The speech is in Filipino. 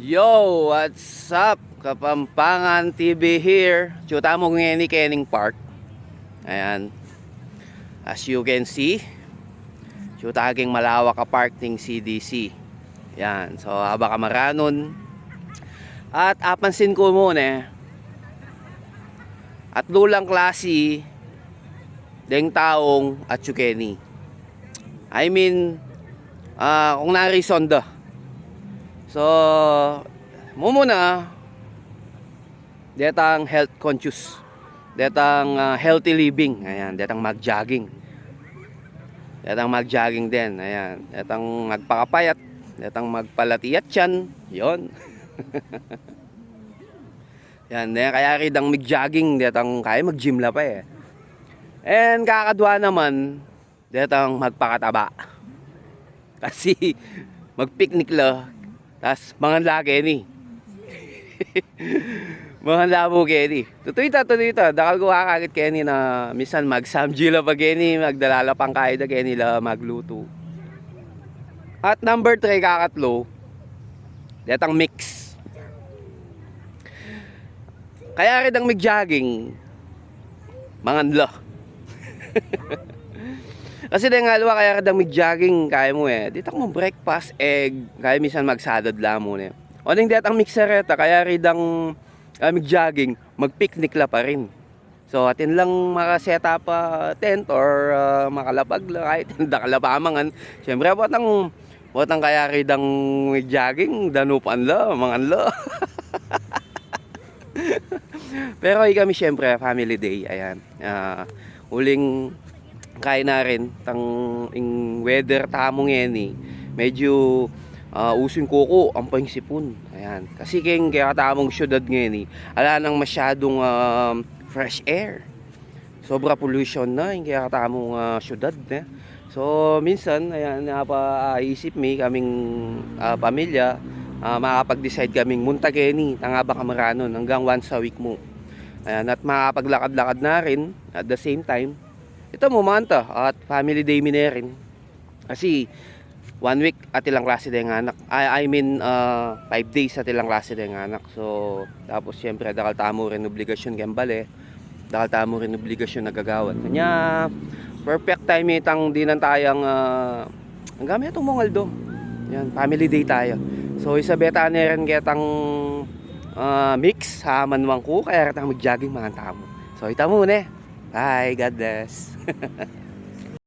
Yo, what's up? Kapampangan TV here. Chuta mo ngeni Kening Park. Ayan. As you can see, chuta aging malawak ka park ting CDC. Ayan. So, haba ka maranon. At apansin ko muna, at lulang klase deng taong at Kenny. I mean, kung narisonda. So, muna, detang health conscious, detang healthy living, ayan, detang mag-jogging din, ayan, detang magpakapayat, detang magpalatiyat yan, yon. Yan, kaya ridang mag-jogging, detang kaya mag-gym la pa eh. And kakadwa naman, detang magpakataba. Kasi mag-picnic la, tas mga lagi ni. Mga labo Kenny. Tutuita. Dakal ko kakagit Kenny na minsan mag-samji la pa Kenny, magdalala pang kaida Kenny la magluto. At number 3 kakatlo, detang mix. Kaya rin ang mag-jogging, manganla. Kasi dahil nga luwa kaya kadang mag-jogging, kaya mo eh. Dito mo breakfast, egg, kaya minsan magsadad lang mo eh. O nang dito ang mixereta, kaya ridang mag-jogging, mag-picnic la pa rin. So atin lang makaseta pa tent or makalapag la, kahit hindi kalapamangan. Siyempre, watang kaya ridang mag-jogging, danupan la, mangan la. Pero kami siyempre, family day, ayan. Huling kain na rin tang weather tamong yan medyo usong kuko ang pangsipon, ayan, kasi kaya tamong syudad ngayon ala nang masyadong fresh air, sobra pollution na yung kaya tamong syudad so minsan ayan, napaisip kaming pamilya, makapag-decide kaming muntageni nga ba kamaranon hanggang once a week mo, ayan, at makapaglakad-lakad na rin at the same time. Ito mo manta at family day mi na rin. Kasi 1 week at ilang klase din anak. I mean 5 days at ilang klase din anak. So tapos siyempre dakal tamo rin obligasyon gembale. Dakal tamo rin obligasyon nagagawat. Kanya perfect time itang dinan tayang ang gamit itong Mongaldo. Yan, family day tayo. So isa beta na rin ketang mix ha manwang ko kaya katang mag-jogging mga tamo. So ita muna. Bye, God bless.